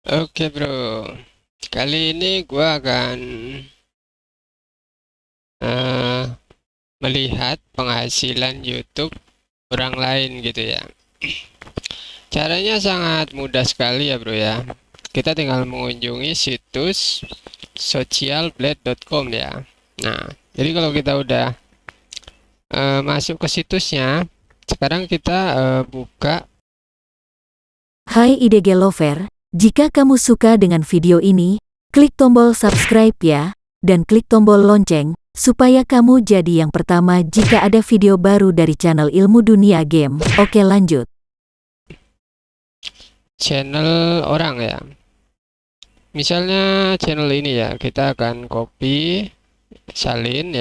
Oke bro, kali ini gua akan eh, melihat penghasilan YouTube orang lain gitu ya. Caranya sangat mudah sekali ya bro ya. Kita tinggal mengunjungi situs socialblade.com ya. Nah, jadi kalau kita udah masuk ke situsnya, sekarang kita buka. Hai IDG Lover, jika kamu suka dengan video ini, klik tombol subscribe ya, dan klik tombol lonceng, supaya kamu jadi yang pertama jika ada video baru dari channel Ilmu Dunia Game. Oke lanjut. Channel orang ya. Misalnya channel ini ya, kita akan copy, salin,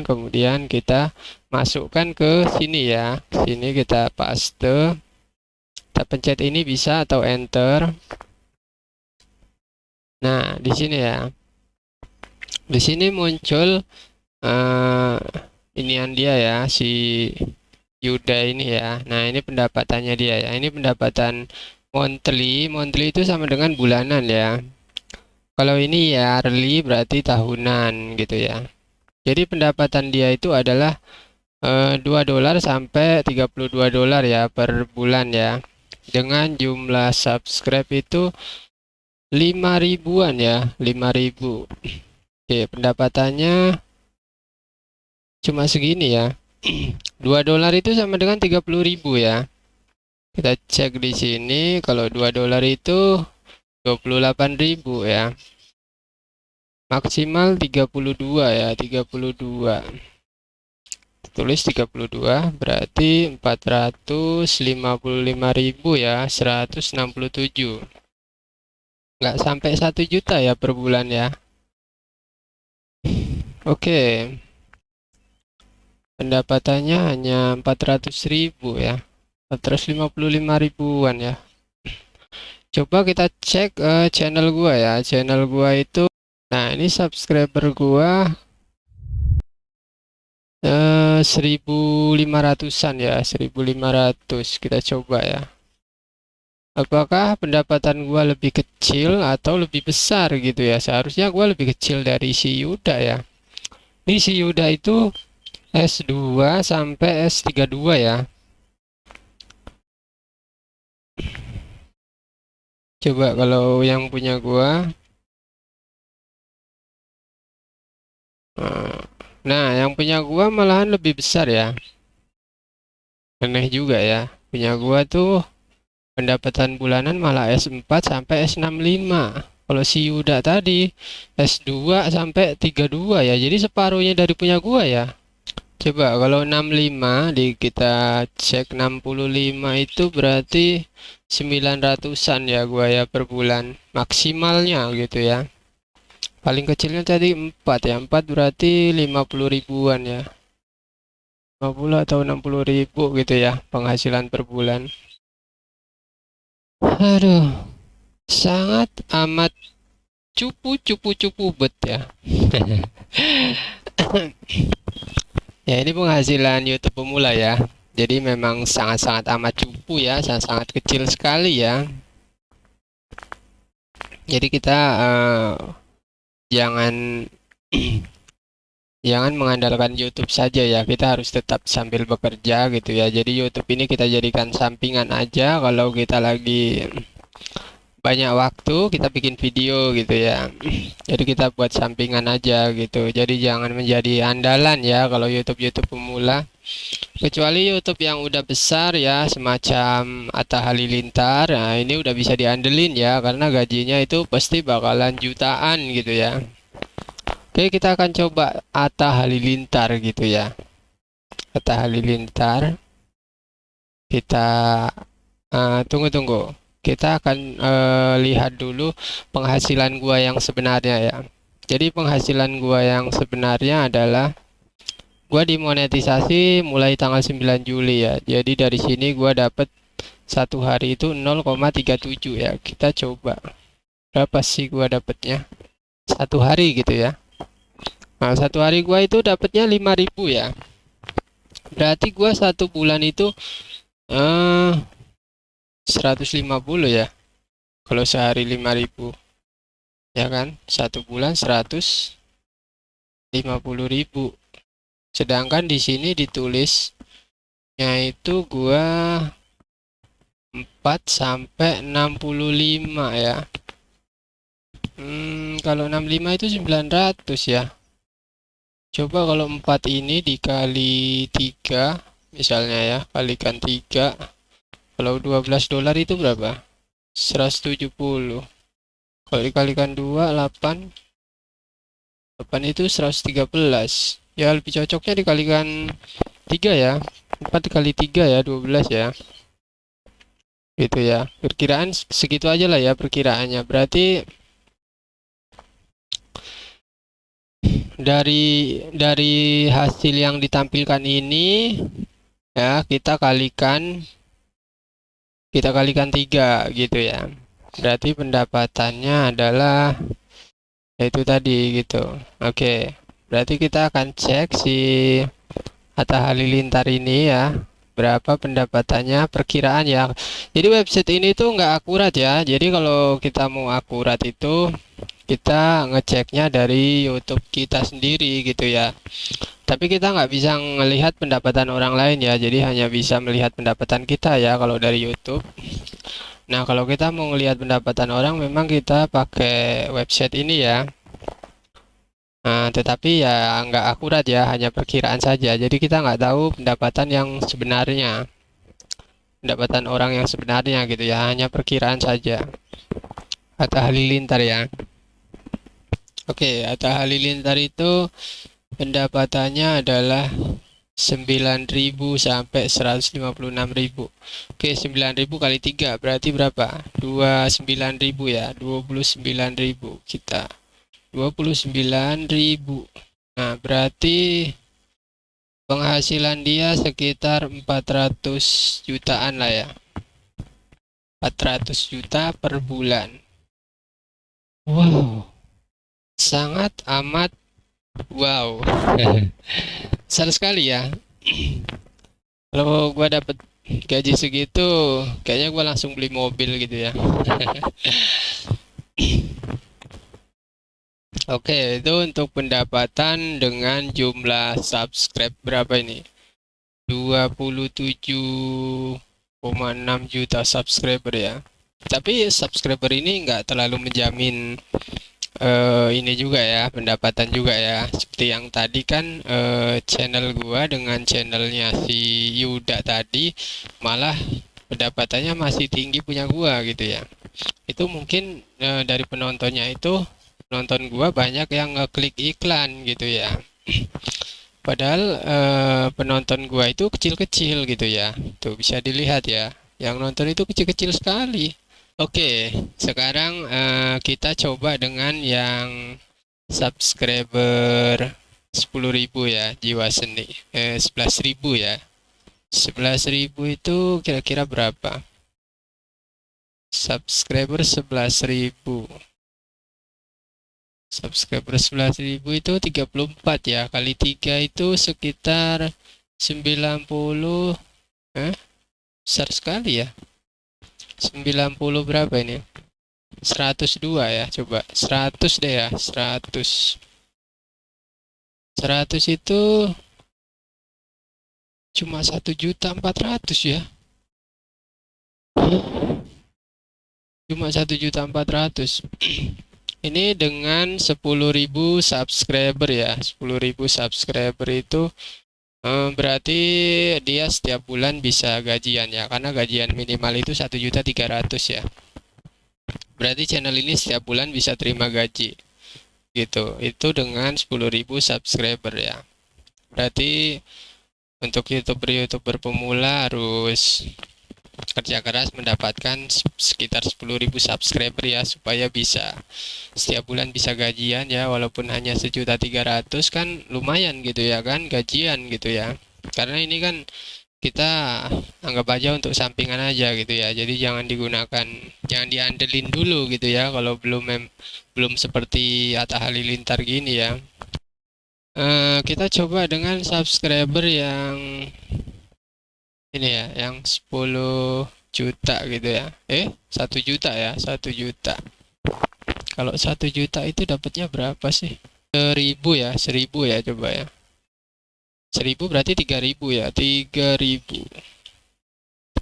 kemudian kita masukkan ke sini ya. Sini kita paste, kita pencet ini bisa atau enter. Nah, di sini ya. Di sini muncul eh inian dia ya, si Yuda ini ya. Nah, ini pendapatannya dia ya. Ini pendapatan monthly itu sama dengan bulanan ya. Kalau ini yearly berarti tahunan gitu ya. Jadi pendapatan dia itu adalah $2 sampai $32 ya per bulan ya. Dengan jumlah subscribe itu 5 ribuan ya, 5.000. Oke, pendapatannya cuma segini ya. $2 itu sama dengan 30.000 ya. Kita cek di sini kalau $2 itu 28.000 ya. Maksimal 32 ya, 32. Tulis 32 berarti 455.000 ya, 167. Nggak sampai 1 juta ya per bulan ya. Oke, pendapatannya hanya 400.000 ya, 455 ribuan ya. Coba kita cek channel gua ya. Channel gua itu, nah ini subscriber gua 1.500-an ya, 1.500. Kita coba ya. Apakah pendapatan gua lebih kecil atau lebih besar gitu ya? Seharusnya gua lebih kecil dari si Yuda ya. Ini si Yuda itu S2 sampai S32 ya. Coba kalau yang punya gua. Nah, yang punya gua malahan lebih besar ya. Aneh juga ya. Punya gua tuh pendapatan bulanan malah S4 sampai S65. Kalau si Yuda tadi S2 sampai 32 ya. Jadi separuhnya dari punya gua ya. Coba kalau 65 kita cek 65 itu berarti 900-an ya gua ya per bulan maksimalnya gitu ya. Paling kecilnya tadi 4 ya. 4 berarti 50 ribuan ya. 50 atau 60 ribu gitu ya penghasilan per bulan. Aduh, sangat amat cupu bet ya. Ya ini penghasilan YouTube pemula ya. Jadi memang sangat-sangat amat cupu ya, sangat-sangat kecil sekali ya. Jadi kita jangan jangan mengandalkan YouTube saja ya. Kita harus tetap sambil bekerja gitu ya. Jadi YouTube ini kita jadikan sampingan aja kalau kita lagi banyak waktu kita bikin video gitu ya. Jadi kita buat sampingan aja gitu. Jadi jangan menjadi andalan ya kalau YouTube pemula. Kecuali YouTube yang udah besar ya, semacam Atta Halilintar. Nah, ini udah bisa diandelin ya karena gajinya itu pasti bakalan jutaan gitu ya. Oke, kita akan coba Atta Halilintar gitu ya. Atta Halilintar. Kita tunggu. Kita akan lihat dulu penghasilan gua yang sebenarnya ya. Jadi penghasilan gua yang sebenarnya adalah gua dimonetisasi mulai tanggal 9 Juli ya. Jadi dari sini gua dapat satu hari itu 0,37 ya. Kita coba berapa sih gua dapatnya satu hari gitu ya. Nah, satu hari gua itu dapatnya 5.000 ya. Berarti gua satu bulan itu eh 150 ya. Kalau sehari 5.000, ya kan? Satu bulan 150.000. Sedangkan di sini ditulisnya itu gua 4 sampai 65 ya. Kalau 65 itu 900 ya. Coba kalau 4 ini dikali 3 misalnya ya, kalikan 3. Kalau $12 itu berapa? 170. Kalau dikalikan 2, 8. 8 itu 113. Ya lebih cocoknya dikalikan 3 ya. 4 dikali 3 ya, 12 ya. Gitu ya. Perkiraan segitu aja lah ya perkiraannya. Berarti dari hasil yang ditampilkan ini ya kita kalikan 3 gitu ya. Berarti pendapatannya adalah itu tadi gitu. Oke. Berarti kita akan cek si Atta Halilintar ini ya, berapa pendapatannya perkiraan ya. Jadi website ini tuh nggak akurat ya. Jadi kalau kita mau akurat itu kita ngeceknya dari YouTube kita sendiri gitu ya. Tapi kita nggak bisa melihat pendapatan orang lain ya. Jadi hanya bisa melihat pendapatan kita ya kalau dari YouTube. Nah, kalau kita mau melihat pendapatan orang memang kita pakai website ini ya. Nah, tetapi ya nggak akurat ya, hanya perkiraan saja. Jadi kita nggak tahu pendapatan yang sebenarnya, pendapatan orang yang sebenarnya gitu ya, hanya perkiraan saja. Atta Halilintar ya. Oke, Atta Halilintar itu pendapatannya adalah 9.000 sampai 156.000. Oke, 9.000 kali 3 berarti berapa? 29.000 ya, 29.000 kita. 29.000. Nah, berarti penghasilan dia sekitar 400 jutaan lah ya. 400 juta per bulan. Wow, sangat amat wow. Besar sekali ya. Kalau gua dapat gaji segitu, kayaknya gua langsung beli mobil gitu ya. Oke, itu untuk pendapatan dengan jumlah subscribe berapa ini? 27,6 juta subscriber ya. Tapi subscriber ini nggak terlalu menjamin ini juga ya, pendapatan juga ya. Seperti yang tadi kan channel gua dengan channelnya si Yuda tadi malah pendapatannya masih tinggi punya gua gitu ya. Itu mungkin dari penontonnya itu penonton gua banyak yang ngeklik iklan gitu ya. Padahal penonton gua itu kecil-kecil gitu ya. Tuh bisa dilihat ya. Yang nonton itu kecil-kecil sekali. Oke, sekarang kita coba dengan yang subscriber 10.000 ya, Jiwa Seni. 11.000 ya. 11.000 itu kira-kira berapa? Subscriber 11.000. Subscriber 11.000 itu 34 ya. Kali 3 itu sekitar 90. Besar sekali ya. 90 berapa ini? 102 ya. Coba 100 deh ya. 100. 100 itu cuma 1.400.000 ya. Cuma 1.400.000. Ini dengan 10.000 subscriber ya. 10.000 subscriber itu berarti dia setiap bulan bisa gajian ya. Karena gajian minimal itu 1.300.000 ya. Berarti channel ini setiap bulan bisa terima gaji. Gitu. Itu dengan 10.000 subscriber ya. Berarti untuk YouTuber pemula harus kerja keras mendapatkan sekitar 10.000 subscriber ya, supaya bisa setiap bulan bisa gajian ya, walaupun hanya 1.300.000 kan lumayan gitu ya kan, gajian gitu ya. Karena ini kan kita anggap aja untuk sampingan aja gitu ya, jadi jangan diandelin dulu gitu ya kalau belum seperti Atta Halilintar gini ya. Kita coba dengan subscriber yang ini ya, yang 10 juta gitu ya. 1 juta ya, 1 juta. Kalau 1 juta itu dapatnya berapa sih? 1000 ya, 1000 ya coba ya. 1000 berarti 3000 ya, 3000.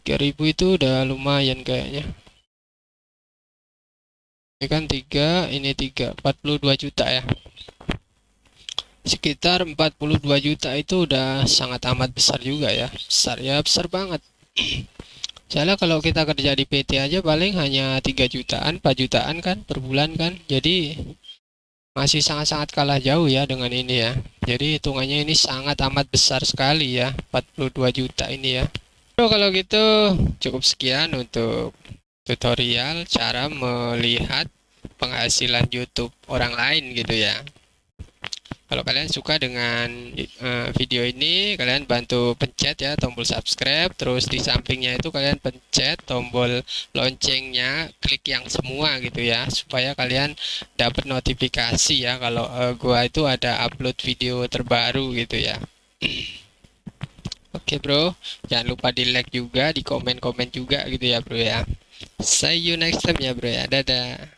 3000 itu udah lumayan kayaknya. Ini kan 3, ini 3, 42 juta ya. Sekitar 42 juta itu udah sangat amat besar juga ya. Besar ya, besar banget. Soalnya kalau kita kerja di PT aja paling hanya 3 jutaan, 4 jutaan kan per bulan kan. Jadi masih sangat-sangat kalah jauh ya dengan ini ya. Jadi hitungannya ini sangat amat besar sekali ya, 42 juta ini ya. So, kalau gitu cukup sekian untuk tutorial cara melihat penghasilan YouTube orang lain gitu ya. Kalau kalian suka dengan video ini, kalian bantu pencet ya tombol subscribe, terus di sampingnya itu kalian pencet tombol loncengnya, klik yang semua gitu ya, supaya kalian dapat notifikasi ya kalau gua itu ada upload video terbaru gitu ya. Oke bro, jangan lupa di like juga, di komen-komen juga gitu ya bro ya. See you next time ya bro ya, dadah.